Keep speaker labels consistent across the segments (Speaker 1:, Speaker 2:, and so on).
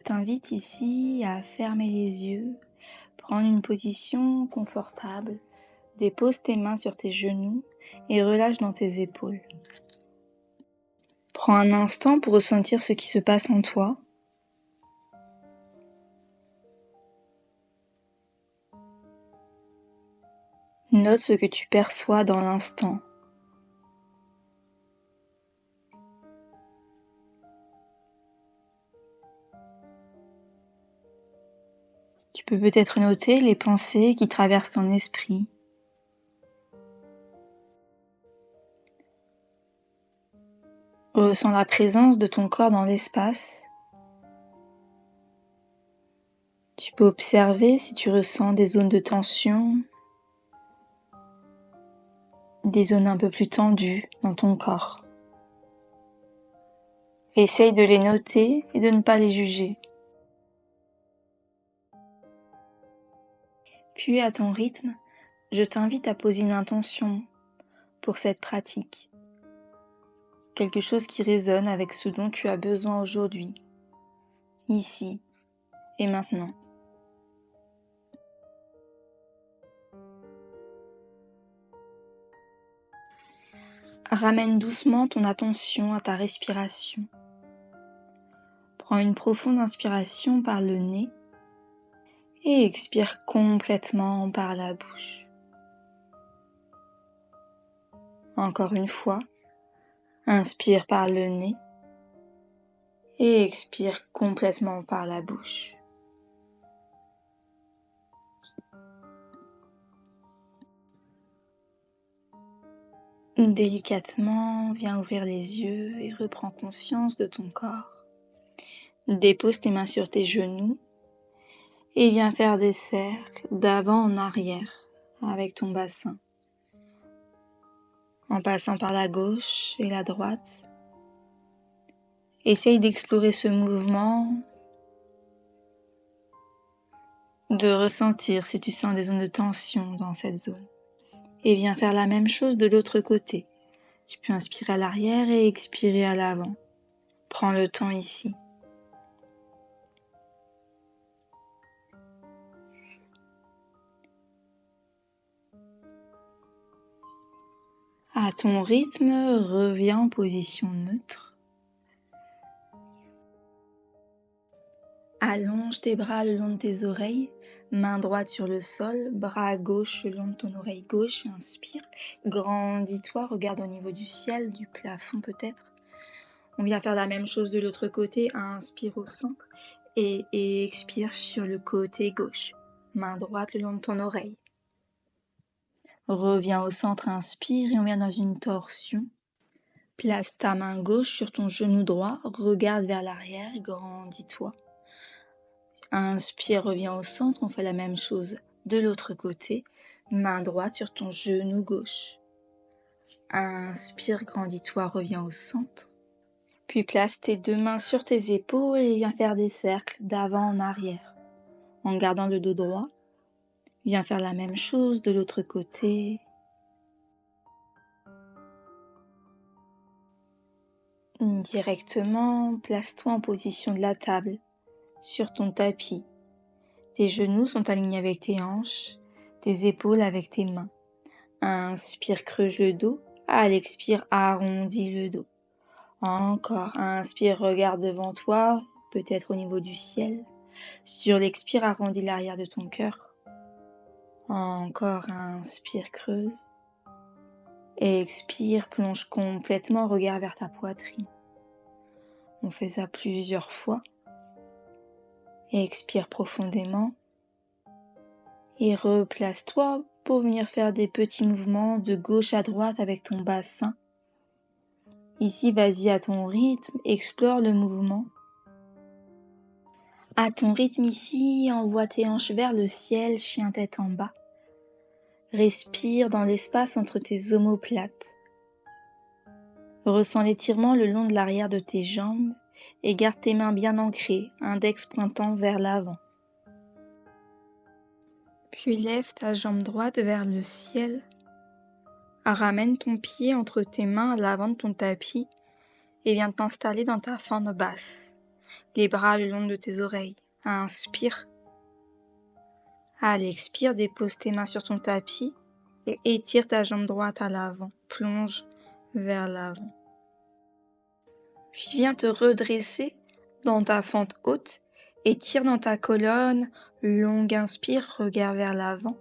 Speaker 1: t'invite ici à fermer les yeux, prendre une position confortable, dépose tes mains sur tes genoux et relâche dans tes épaules. Prends un instant pour ressentir ce qui se passe en toi. Note ce que tu perçois dans l'instant. Tu peux peut-être noter les pensées qui traversent ton esprit. Ressens la présence de ton corps dans l'espace. Tu peux observer si tu ressens des zones de tension, des zones un peu plus tendues dans ton corps. Essaye de les noter et de ne pas les juger. Puis à ton rythme, je t'invite à poser une intention pour cette pratique. Quelque chose qui résonne avec ce dont tu as besoin aujourd'hui, ici et maintenant. Ramène doucement ton attention à ta respiration. Prends une profonde inspiration par le nez et expire complètement par la bouche. Encore une fois, inspire par le nez et expire complètement par la bouche. Délicatement, viens ouvrir les yeux et reprends conscience de ton corps. Dépose tes mains sur tes genoux et viens faire des cercles d'avant en arrière avec ton bassin. En passant par la gauche et la droite, essaye d'explorer ce mouvement, de ressentir si tu sens des zones de tension dans cette zone. Et viens faire la même chose de l'autre côté. Tu peux inspirer à l'arrière et expirer à l'avant. Prends le temps ici. À ton rythme, reviens en position neutre. Allonge tes bras le long de tes oreilles, main droite sur le sol, bras gauche le long de ton oreille gauche, inspire, grandis-toi, regarde au niveau du ciel, du plafond peut-être. On vient faire la même chose de l'autre côté, inspire au centre et expire sur le côté gauche, main droite le long de ton oreille. Reviens au centre, inspire et on vient dans une torsion. Place ta main gauche sur ton genou droit, regarde vers l'arrière, grandis-toi. Inspire, reviens au centre, on fait la même chose de l'autre côté. Main droite sur ton genou gauche. Inspire, grandis-toi, reviens au centre. Puis place tes deux mains sur tes épaules et viens faire des cercles d'avant en arrière. En gardant le dos droit, viens faire la même chose de l'autre côté. Directement, place-toi en position de la table, sur ton tapis. Tes genoux sont alignés avec tes hanches, tes épaules avec tes mains. Inspire, creuse le dos. À l'expire, arrondis le dos. Encore, inspire, regarde devant toi, peut-être au niveau du ciel. Sur l'expire, arrondis l'arrière de ton cœur. Encore, inspire, creuse. Expire, plonge complètement, regarde vers ta poitrine. On fait ça plusieurs fois. Expire profondément. Et replace-toi pour venir faire des petits mouvements de gauche à droite avec ton bassin. Ici, vas-y à ton rythme, explore le mouvement. À ton rythme ici, envoie tes hanches vers le ciel, chien tête en bas. Respire dans l'espace entre tes omoplates. Ressens l'étirement le long de l'arrière de tes jambes et garde tes mains bien ancrées, index pointant vers l'avant. Puis lève ta jambe droite vers le ciel. Ramène ton pied entre tes mains à l'avant de ton tapis et viens t'installer dans ta fente basse. les bras le long de tes oreilles. Inspire. À l'expire, dépose tes mains sur ton tapis et étire ta jambe droite à l'avant. Plonge vers l'avant. Puis viens te redresser dans ta fente haute. Étire dans ta colonne. Longue inspire, regard vers l'avant.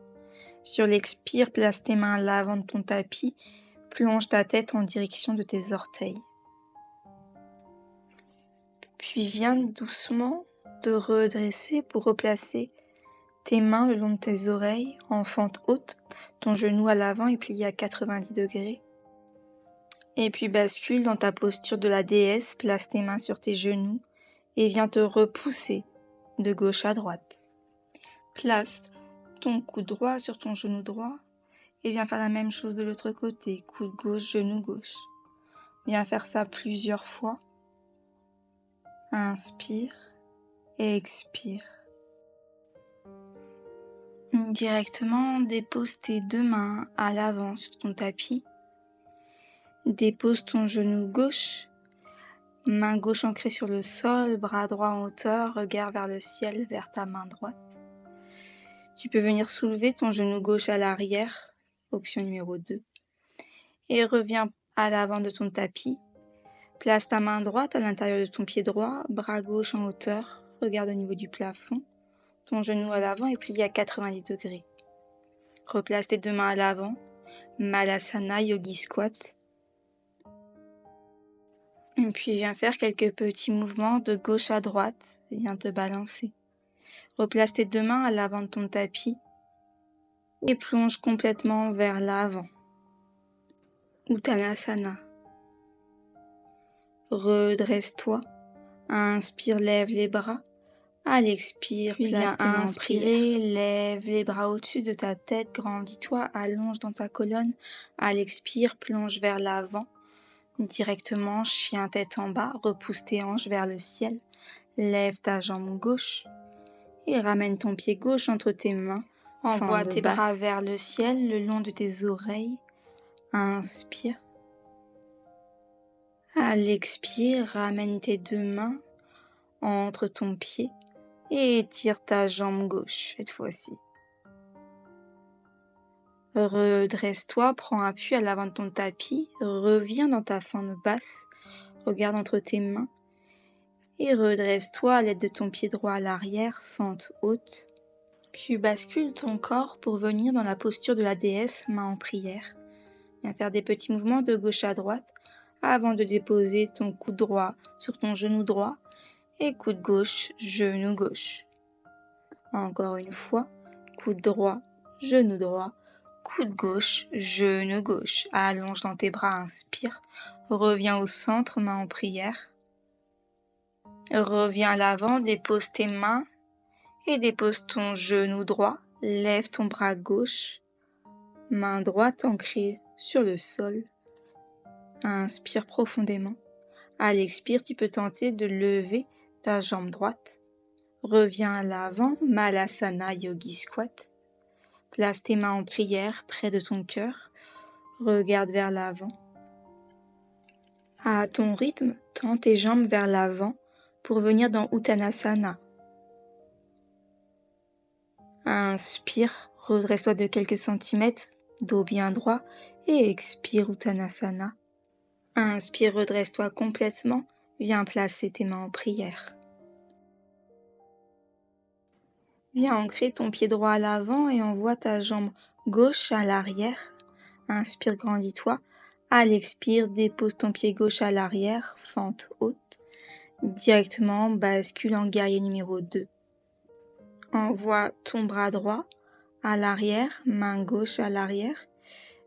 Speaker 1: Sur l'expire, place tes mains à l'avant de ton tapis. Plonge ta tête en direction de tes orteils. Puis viens doucement te redresser pour replacer tes mains le long de tes oreilles en fente haute. Ton genou à l'avant est plié à 90 degrés. Et puis bascule dans ta posture de la déesse, place tes mains sur tes genoux et viens te repousser de gauche à droite. Place ton coude droit sur ton genou droit et viens faire la même chose de l'autre côté, coude gauche, genou gauche. Viens faire ça plusieurs fois. Inspire et expire. Directement, dépose tes deux mains à l'avant sur ton tapis. Dépose ton genou gauche, main gauche ancrée sur le sol, bras droit en hauteur, regard vers le ciel, vers ta main droite. Tu peux venir soulever ton genou gauche à l'arrière, option numéro 2, et reviens à l'avant de ton tapis. Place ta main droite à l'intérieur de ton pied droit, bras gauche en hauteur, regarde au niveau du plafond. Ton genou à l'avant est plié à 90 degrés. Replace tes deux mains à l'avant, Malasana Yogi Squat. Et puis viens faire quelques petits mouvements de gauche à droite, viens te balancer. Replace tes deux mains à l'avant de ton tapis et plonge complètement vers l'avant. Uttanasana. Redresse-toi, inspire, lève les bras. À l'expire, viens inspirer, lève les bras au-dessus de ta tête, grandis-toi, allonge dans ta colonne. À l'expire, plonge vers l'avant. Directement, chien tête en bas, repousse tes hanches vers le ciel. Lève ta jambe gauche et ramène ton pied gauche entre tes mains. Envoie tes bras vers le ciel, le long de tes oreilles. Inspire. À l'expire, ramène tes deux mains entre ton pied et étire ta jambe gauche cette fois-ci. Redresse-toi, prends appui à l'avant de ton tapis, reviens dans ta fente basse, regarde entre tes mains et redresse-toi à l'aide de ton pied droit à l'arrière, fente haute. Puis bascule ton corps pour venir dans la posture de la déesse, main en prière. Viens faire des petits mouvements de gauche à droite avant de déposer ton coude droit sur ton genou droit et coude gauche, genou gauche. Encore une fois, coude droit, genou droit, coude gauche, genou gauche. Allonge dans tes bras, inspire. Reviens au centre, main en prière. Reviens à l'avant, dépose tes mains et dépose ton genou droit. Lève ton bras gauche, main droite ancrée sur le sol. Inspire profondément. À l'expire, tu peux tenter de lever ta jambe droite. Reviens à l'avant, Malasana Yogi Squat. Place tes mains en prière près de ton cœur. Regarde vers l'avant. À ton rythme, tends tes jambes vers l'avant pour venir dans Uttanasana. Inspire, redresse-toi de quelques centimètres, dos bien droit, et expire Uttanasana. Inspire, redresse-toi complètement, viens placer tes mains en prière. Viens ancrer ton pied droit à l'avant et envoie ta jambe gauche à l'arrière. Inspire, grandis-toi. À l'expire, dépose ton pied gauche à l'arrière, fente haute. Directement, bascule en guerrier numéro 2. Envoie ton bras droit à l'arrière, main gauche à l'arrière.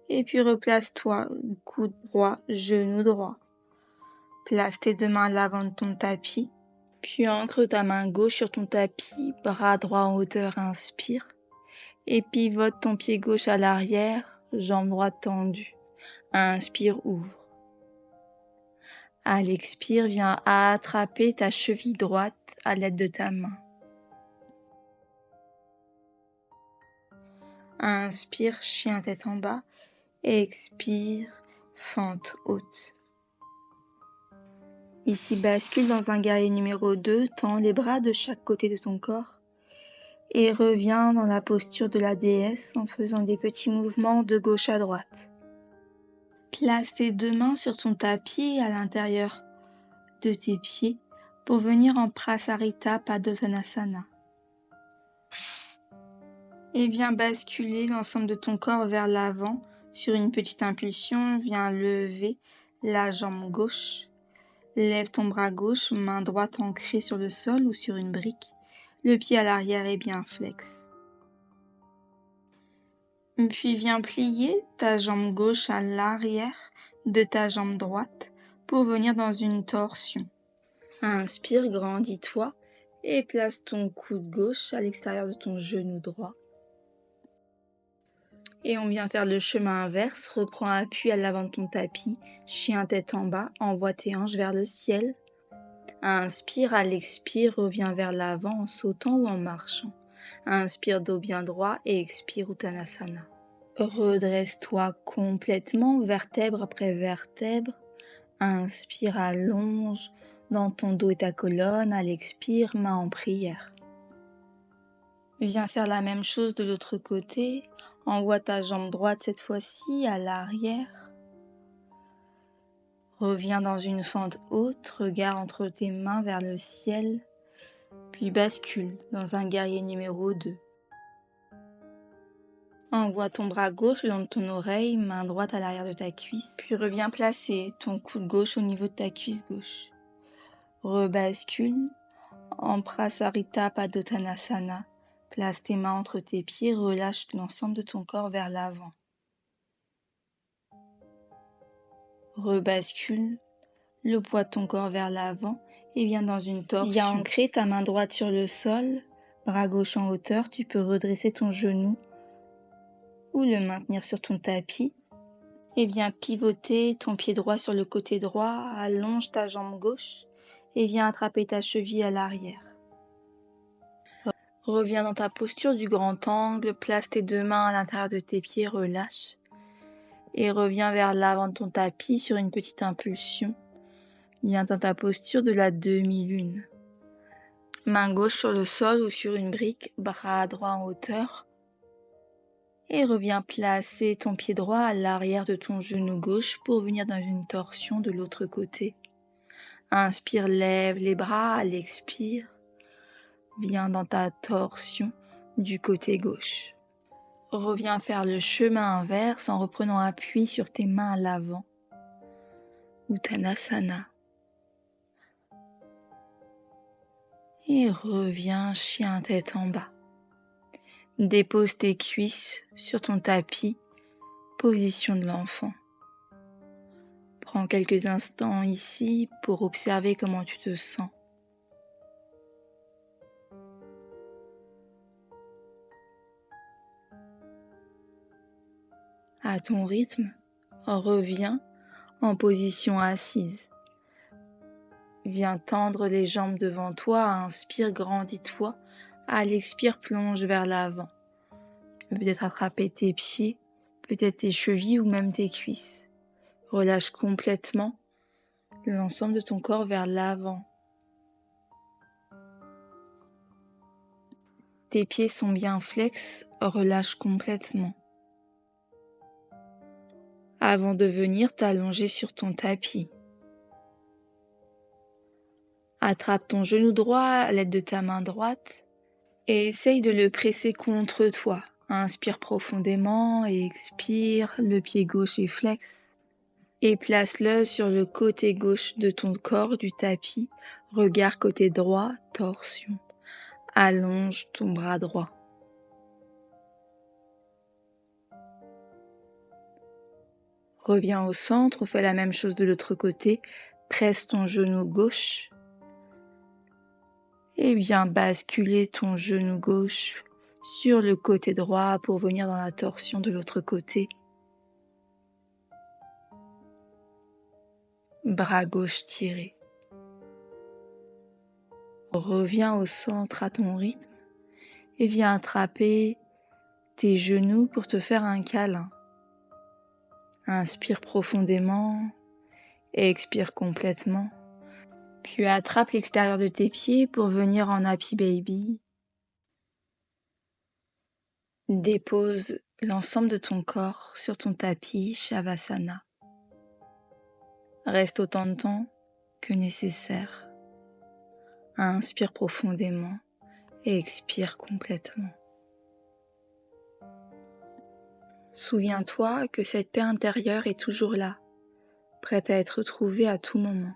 Speaker 1: Et puis replace-toi, coude droit, genou droit. Place tes deux mains à l'avant de ton tapis. Puis ancre ta main gauche sur ton tapis, bras droit en hauteur, inspire. Et pivote ton pied gauche à l'arrière, jambe droite tendue. Inspire, ouvre. À l'expire, viens attraper ta cheville droite à l'aide de ta main. Inspire, chien tête en bas. Expire, fente haute. Ici, bascule dans un guerrier numéro 2, tends les bras de chaque côté de ton corps et reviens dans la posture de la déesse en faisant des petits mouvements de gauche à droite. Place tes 2 mains sur ton tapis à l'intérieur de tes pieds pour venir en Prasarita Padottanasana. Et viens basculer l'ensemble de ton corps vers l'avant. Sur une petite impulsion, viens lever la jambe gauche. Lève ton bras gauche, main droite ancrée sur le sol ou sur une brique. Le pied à l'arrière est bien flex. Puis viens plier ta jambe gauche à l'arrière de ta jambe droite pour venir dans une torsion. Inspire, grandis-toi et place ton coude gauche à l'extérieur de ton genou droit. Et on vient faire le chemin inverse, reprends appui à l'avant de ton tapis, chien tête en bas, envoie tes hanches vers le ciel. Inspire, à l'expire, reviens vers l'avant en sautant ou en marchant. Inspire dos bien droit et expire Uttanasana. Redresse-toi complètement, vertèbre après vertèbre. Inspire, allonge dans ton dos et ta colonne, à l'expire, main en prière. Viens faire la même chose de l'autre côté. Envoie ta jambe droite cette fois-ci à l'arrière. Reviens dans une fente haute, regard entre tes mains vers le ciel, puis bascule dans un guerrier numéro 2. Envoie ton bras gauche le long de ton oreille, main droite à l'arrière de ta cuisse, puis reviens placer ton coude gauche au niveau de ta cuisse gauche. Rebascule en Prasarita Padottanasana. Place tes mains entre tes pieds, relâche l'ensemble de ton corps vers l'avant. Rebascule le poids de ton corps vers l'avant et viens dans une torsion. Viens ancrer ta main droite sur le sol, bras gauche en hauteur, tu peux redresser ton genou ou le maintenir sur ton tapis. Et viens pivoter ton pied droit sur le côté droit, allonge ta jambe gauche et viens attraper ta cheville à l'arrière. Reviens dans ta posture du grand angle, place tes 2 mains à l'intérieur de tes pieds, relâche. Et reviens vers l'avant de ton tapis sur une petite impulsion. Viens dans ta posture de la demi-lune. Main gauche sur le sol ou sur une brique, bras droit en hauteur. Et reviens placer ton pied droit à l'arrière de ton genou gauche pour venir dans une torsion de l'autre côté. Inspire, lève les bras, à l'expire. Viens dans ta torsion du côté gauche. Reviens faire le chemin inverse en reprenant appui sur tes mains à l'avant. Uttanasana. Et reviens chien tête en bas. Dépose tes cuisses sur ton tapis, position de l'enfant. Prends quelques instants ici pour observer comment tu te sens. À ton rythme, reviens en position assise. Viens tendre les jambes devant toi, inspire, grandis-toi. À l'expire, plonge vers l'avant. Tu peux peut-être attraper tes pieds, peut-être tes chevilles ou même tes cuisses. Relâche complètement l'ensemble de ton corps vers l'avant. Tes pieds sont bien flex, relâche complètement. Avant de venir t'allonger sur ton tapis. Attrape ton genou droit à l'aide de ta main droite et essaye de le presser contre toi. Inspire profondément et expire, le pied gauche est flex. Et place-le sur le côté gauche de ton corps du tapis. Regard côté droit, torsion. Allonge ton bras droit. Reviens au centre, fais la même chose de l'autre côté. Presse ton genou gauche. Et viens basculer ton genou gauche sur le côté droit pour venir dans la torsion de l'autre côté. Bras gauche tiré. Reviens au centre à ton rythme et viens attraper tes genoux pour te faire un câlin. Inspire profondément et expire complètement. Puis attrape l'extérieur de tes pieds pour venir en Happy Baby. Dépose l'ensemble de ton corps sur ton tapis Shavasana. Reste autant de temps que nécessaire. Inspire profondément et expire complètement. Souviens-toi que cette paix intérieure est toujours là, prête à être trouvée à tout moment.